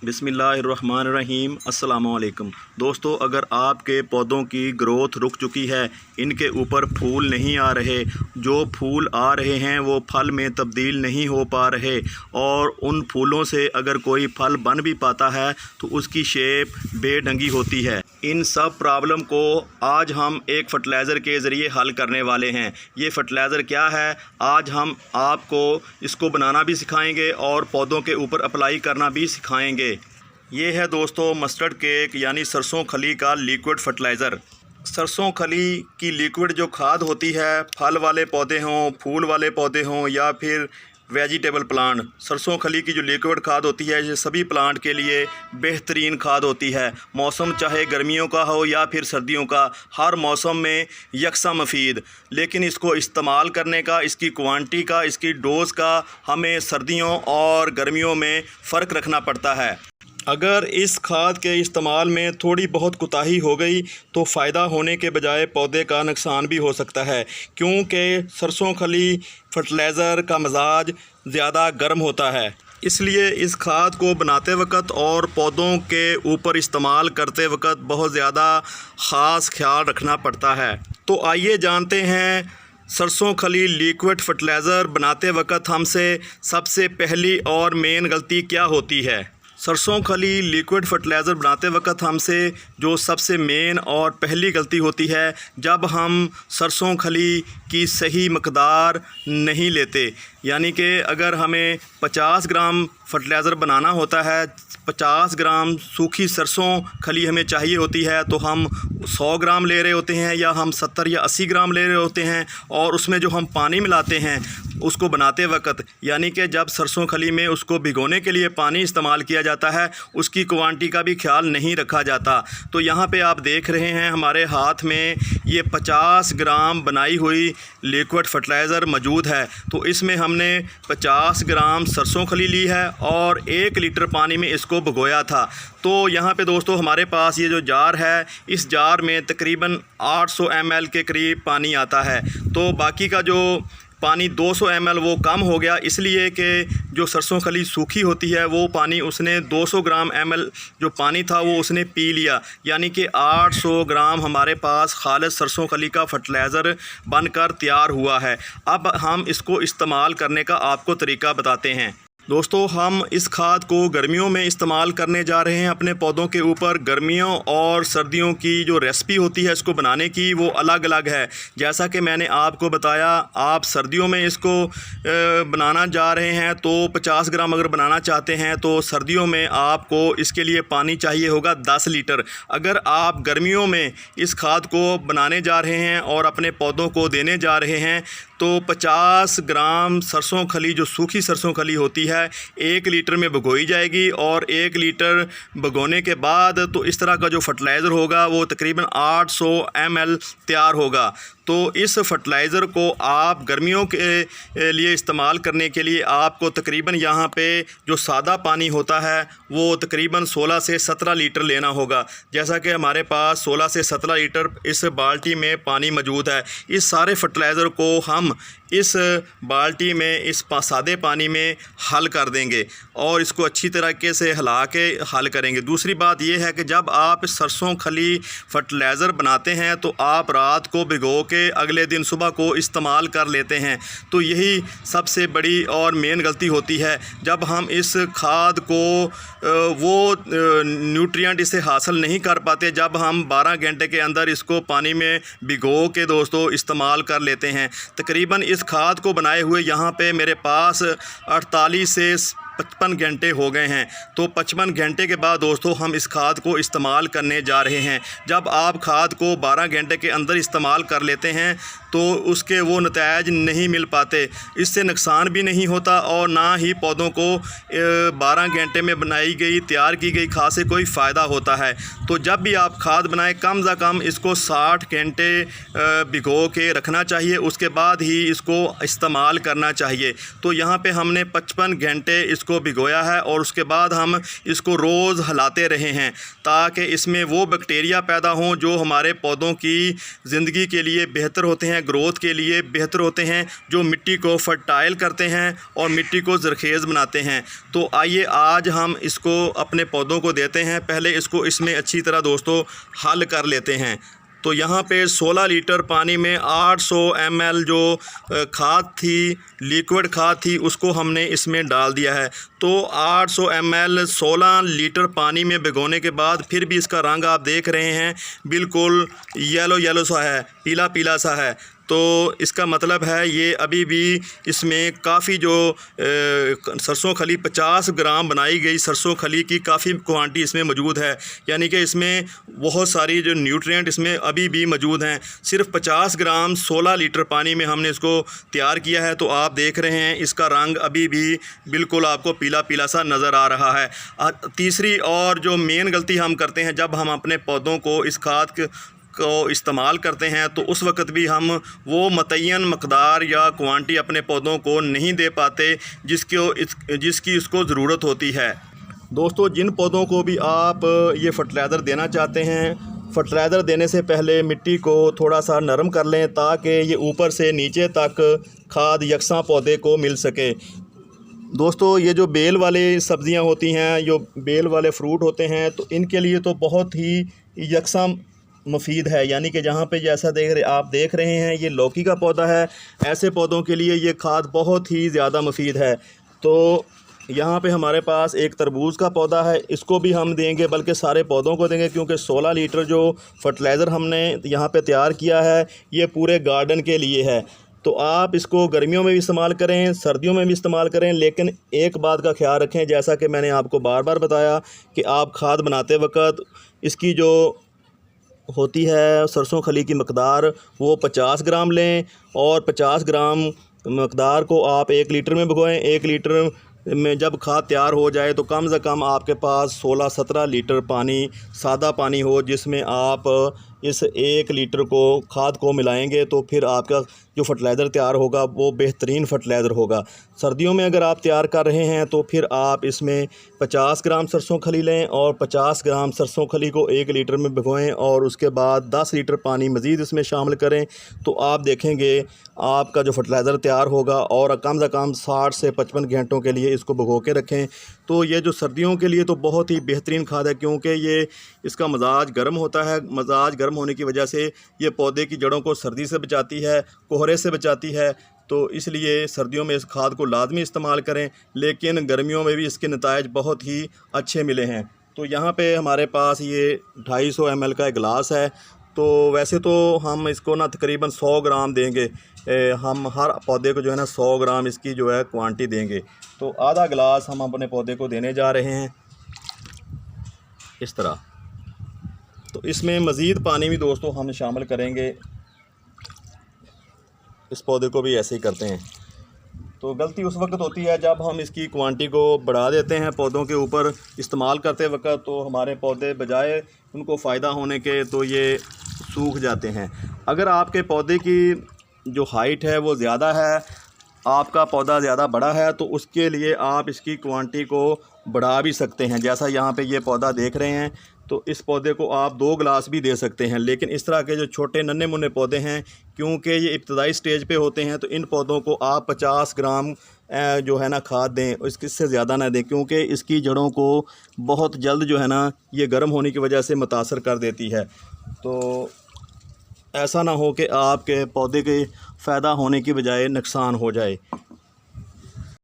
बिस्मिल्लाहिर्रहमानिर्रहीम। अस्सलामुअलैकुम दोस्तों, अगर आपके पौधों की ग्रोथ रुक चुकी है, इनके ऊपर फूल नहीं आ रहे, जो फूल आ रहे हैं वो फल में तब्दील नहीं हो पा रहे और उन फूलों से अगर कोई फल बन भी पाता है तो उसकी शेप बेढंगी होती है, इन सब प्रॉब्लम को आज हम एक फर्टिलाइज़र के ज़रिए हल करने वाले हैं। ये फर्टिलाइज़र क्या है, आज हम आपको इसको बनाना भी सिखाएंगे और पौधों के ऊपर अप्लाई करना भी सिखाएंगे। ये है दोस्तों मस्टर्ड केक यानी सरसों खली का लिक्विड फर्टिलाइज़र। सरसों खली की लिक्विड जो खाद होती है, फल वाले पौधे हों, फूल वाले पौधे हों या फिर वेजिटेबल प्लांट, सरसों खली की जो लिक्विड खाद होती है ये सभी प्लांट के लिए बेहतरीन खाद होती है। मौसम चाहे गर्मियों का हो या फिर सर्दियों का, हर मौसम में यकसा मुफीद। लेकिन इसको इस्तेमाल करने का, इसकी क्वांटिटी का, इसकी डोज़ का हमें सर्दियों और गर्मियों में फ़र्क रखना पड़ता है। अगर इस खाद के इस्तेमाल में थोड़ी बहुत कोताही हो गई तो फ़ायदा होने के बजाय पौधे का नुकसान भी हो सकता है, क्योंकि सरसों खली फर्टिलाइज़र का मिजाज ज़्यादा गर्म होता है। इसलिए इस खाद को बनाते वक्त और पौधों के ऊपर इस्तेमाल करते वक्त बहुत ज़्यादा ख़ास ख्याल रखना पड़ता है। तो आइए जानते हैं सरसों खली लिक्विड फर्टिलाइज़र बनाते वक्त हमसे सबसे पहली और मेन गलती क्या होती है। सरसों खली लिक्विड फर्टिलाइज़र बनाते वक्त हमसे जो सबसे मेन और पहली गलती होती है, जब हम सरसों खली की सही मकदार नहीं लेते। यानी कि अगर हमें 50 ग्राम फर्टिलाइज़र बनाना होता है, 50 ग्राम सूखी सरसों खली हमें चाहिए होती है, तो हम 100 ग्राम ले रहे होते हैं या हम 70 या 80 ग्राम ले रहे होते हैं और उसमें जो हम पानी मिलाते हैं उसको बनाते वक्त, यानी कि जब सरसों खली में उसको भिगोने के लिए पानी इस्तेमाल किया जाता है, उसकी क्वांटिटी का भी ख्याल नहीं रखा जाता। तो यहाँ पे आप देख रहे हैं हमारे हाथ में ये 50 ग्राम बनाई हुई लिक्विड फर्टिलाइज़र मौजूद है। तो इसमें हमने 50 ग्राम सरसों खली ली है और 1 लीटर पानी में इसको भिगोया था। तो यहाँ पे दोस्तों हमारे पास ये जो जार है, इस जार में तकरीबन 800 ml के करीब पानी आता है। तो बाकी का जो पानी 200 ml वो कम हो गया, इसलिए कि जो सरसों खली सूखी होती है वो पानी उसने 200 ग्राम ml जो पानी था वो उसने पी लिया, यानी कि 800 ग्राम हमारे पास खालिस सरसों खली का फर्टिलाइज़र बनकर तैयार हुआ है। अब हम इसको इस्तेमाल करने का आपको तरीका बताते हैं। दोस्तों, हम इस खाद को गर्मियों में इस्तेमाल करने जा रहे हैं अपने पौधों के ऊपर। गर्मियों और सर्दियों की जो रेसिपी होती है इसको बनाने की वो अलग अलग है। जैसा कि मैंने आपको बताया, आप सर्दियों में इसको बनाना जा रहे हैं तो 50 ग्राम अगर बनाना चाहते हैं तो सर्दियों में आपको इसके लिए पानी चाहिए होगा 10 लीटर। अगर आप गर्मियों में इस खाद को बनाने जा रहे हैं और अपने पौधों को देने जा रहे हैं तो 50 ग्राम सरसों खली जो सूखी सरसों खली होती है 1 लीटर में भिगोई जाएगी और 1 लीटर भिगोने के बाद तो इस तरह का जो फर्टिलाइज़र होगा वो तकरीबन 800 ml तैयार होगा। तो इस फर्टिलाइज़र को आप गर्मियों के लिए इस्तेमाल करने के लिए आपको तकरीबन यहाँ पे जो सादा पानी होता है वो तकरीबन 16 से 17 लीटर लेना होगा। जैसा कि हमारे पास 16 से 17 लीटर इस बाल्टी में पानी मौजूद है। इस सारे फर्टिलाइज़र को हम इस बाल्टी में इस सादे पानी में हल कर देंगे और इसको अच्छी तरीके से हिला के हल करेंगे। दूसरी बात यह है कि जब आप सरसों खली फर्टिलाइज़र बनाते हैं तो आप रात को भिगो के अगले दिन सुबह को इस्तेमाल कर लेते हैं। तो यही सबसे बड़ी और मेन गलती होती है। जब हम इस खाद को वो न्यूट्रिएंट इसे हासिल नहीं कर पाते जब हम 12 घंटे के अंदर इसको पानी में भिगो के दोस्तों इस्तेमाल कर लेते हैं। तकरीबन इस खाद को बनाए हुए यहाँ पे मेरे पास 48 से 55 घंटे हो गए हैं। तो 55 घंटे के बाद दोस्तों हम इस खाद को इस्तेमाल करने जा रहे हैं। जब आप खाद को 12 घंटे के अंदर इस्तेमाल कर लेते हैं तो उसके वो नतीजे नहीं मिल पाते, इससे नुकसान भी नहीं होता और ना ही पौधों को 12 घंटे में बनाई गई तैयार की गई खाद से कोई फ़ायदा होता है। तो जब भी आप खाद बनाएं कम से कम इसको 60 घंटे भिगो के रखना चाहिए, उसके बाद ही इसको इस्तेमाल करना चाहिए। तो यहाँ पे हमने 55 घंटे इसको भिगोया है और उसके बाद हम इसको रोज़ हिलाते रहे हैं ताकि इसमें वो बैक्टीरिया पैदा हों जो हमारे पौधों की ज़िंदगी के लिए बेहतर होते हैं। हैं ग्रोथ के लिए बेहतर होते हैं, जो मिट्टी को फर्टाइल करते हैं और मिट्टी को ज़रखेज़ बनाते हैं। तो आइए आज हम इसको अपने पौधों को देते हैं। पहले इसको इसमें अच्छी तरह दोस्तों हल कर लेते हैं। तो यहाँ पे 16 लीटर पानी में 800 ml जो खाद थी, लिक्विड खाद थी, उसको हमने इसमें डाल दिया है। तो 800 ml 16 लीटर पानी में भिगोने के बाद फिर भी इसका रंग आप देख रहे हैं बिल्कुल येलो येलो सा है, पीला पीला सा है। तो इसका मतलब है ये अभी भी इसमें काफ़ी जो सरसों खली 50 ग्राम बनाई गई सरसों खली की काफ़ी क्वांटिटी इसमें मौजूद है, यानी कि इसमें बहुत सारी जो न्यूट्रिएंट इसमें अभी भी मौजूद हैं। सिर्फ 50 ग्राम 16 लीटर पानी में हमने इसको तैयार किया है। तो आप देख रहे हैं इसका रंग अभी भी बिल्कुल आपको पीला पीला सा नज़र आ रहा है। तीसरी और जो मेन गलती हम करते हैं जब हम अपने पौधों को इस खाद को इस्तेमाल करते हैं, तो उस वक्त भी हम वो मुतय्यन मकदार या क्वांटिटी अपने पौधों को नहीं दे पाते जिसकी इसको ज़रूरत होती है। दोस्तों, जिन पौधों को भी आप ये फर्टिलाइज़र देना चाहते हैं, फर्टिलाइज़र देने से पहले मिट्टी को थोड़ा सा नरम कर लें ताकि ये ऊपर से नीचे तक खाद यकसा पौधे को मिल सके। दोस्तों, ये जो बेल वाली सब्ज़ियां होती हैं, जो बेल वाले फ्रूट होते हैं, तो इनके लिए तो बहुत ही यकसा मुफीद है। यानी कि जहाँ पे जैसा आप देख रहे हैं ये लौकी का पौधा है, ऐसे पौधों के लिए ये खाद बहुत ही ज़्यादा मुफीद है। तो यहाँ पे हमारे पास एक तरबूज का पौधा है, इसको भी हम देंगे, बल्कि सारे पौधों को देंगे, क्योंकि 16 लीटर जो फर्टिलाइज़र हमने यहाँ पे तैयार किया है ये पूरे गार्डन के लिए है। तो आप इसको गर्मियों में भी इस्तेमाल करें, सर्दियों में भी इस्तेमाल करें, लेकिन एक बात का ख्याल रखें, जैसा कि मैंने आपको बार बार बताया कि आप खाद बनाते वक्त इसकी जो होती है सरसों खली की मकदार वो 50 ग्राम लें, और 50 ग्राम मकदार को आप 1 लीटर में भिगोएं। 1 लीटर में जब खाद तैयार हो जाए तो कम से कम आपके पास 16-17 लीटर पानी, सादा पानी हो, जिसमें आप इस 1 लीटर को खाद को मिलाएंगे, तो फिर आपका जो फर्टिलाइज़र तैयार होगा वो बेहतरीन फर्टिलाइज़र होगा। सर्दियों में अगर आप तैयार कर रहे हैं तो फिर आप इसमें 50 ग्राम सरसों खली लें और 50 ग्राम सरसों खली को 1 लीटर में भिगोएं, और उसके बाद 10 लीटर पानी मज़ीद इसमें शामिल करें। तो आप देखेंगे आपका जो फर्टिलाइज़र तैयार होगा, और कम से कम 60 से 55 घंटों के लिए इसको भिगो के रखें। तो ये जो सर्दियों के लिए तो बहुत ही बेहतरीन खाद है, क्योंकि ये इसका मिजाज गर्म होता है। मिजाज गर्म होने की वजह से ये पौधे की जड़ों को सर्दी से बचाती है, कोहरे से बचाती है। तो इसलिए सर्दियों में इस खाद को लाजमी इस्तेमाल करें, लेकिन गर्मियों में भी इसके नताइज बहुत ही अच्छे मिले हैं। तो यहाँ पे हमारे पास ये 250 ml का एक गिलास है। तो वैसे तो हम इसको ना तकरीबन 100 ग्राम देंगे, हम हर पौधे को जो है ना 100 ग्राम इसकी जो है क्वांटिटी देंगे। तो आधा गिलास हम अपने पौधे को देने जा रहे हैं इस तरह। तो इसमें मज़ीद पानी भी दोस्तों हम शामिल करेंगे, इस पौधे को भी ऐसे ही करते हैं। तो गलती उस वक्त होती है जब हम इसकी क्वांटिटी को बढ़ा देते हैं पौधों के ऊपर इस्तेमाल करते वक्त, तो हमारे पौधे बजाय उनको फ़ायदा होने के तो ये सूख जाते हैं। अगर आपके पौधे की जो हाइट है वो ज़्यादा है, आपका पौधा ज़्यादा बड़ा है, तो उसके लिए आप इसकी क्वांटिटी को बढ़ा भी सकते हैं। जैसा यहाँ पे ये पौधा देख रहे हैं, तो इस पौधे को आप 2 गिलास भी दे सकते हैं। लेकिन इस तरह के जो छोटे नन्हे मुन्ने पौधे हैं, क्योंकि ये इब्तदाई स्टेज पे होते हैं, तो इन पौधों को आप 50 ग्राम जो है ना खाद दें, इससे ज़्यादा ना दें, क्योंकि इसकी जड़ों को बहुत जल्द जो है ना ये गर्म होने की वजह से मुतासर कर देती है। तो ऐसा ना हो कि आपके पौधे के फ़ायदा होने की बजाय नुकसान हो जाए।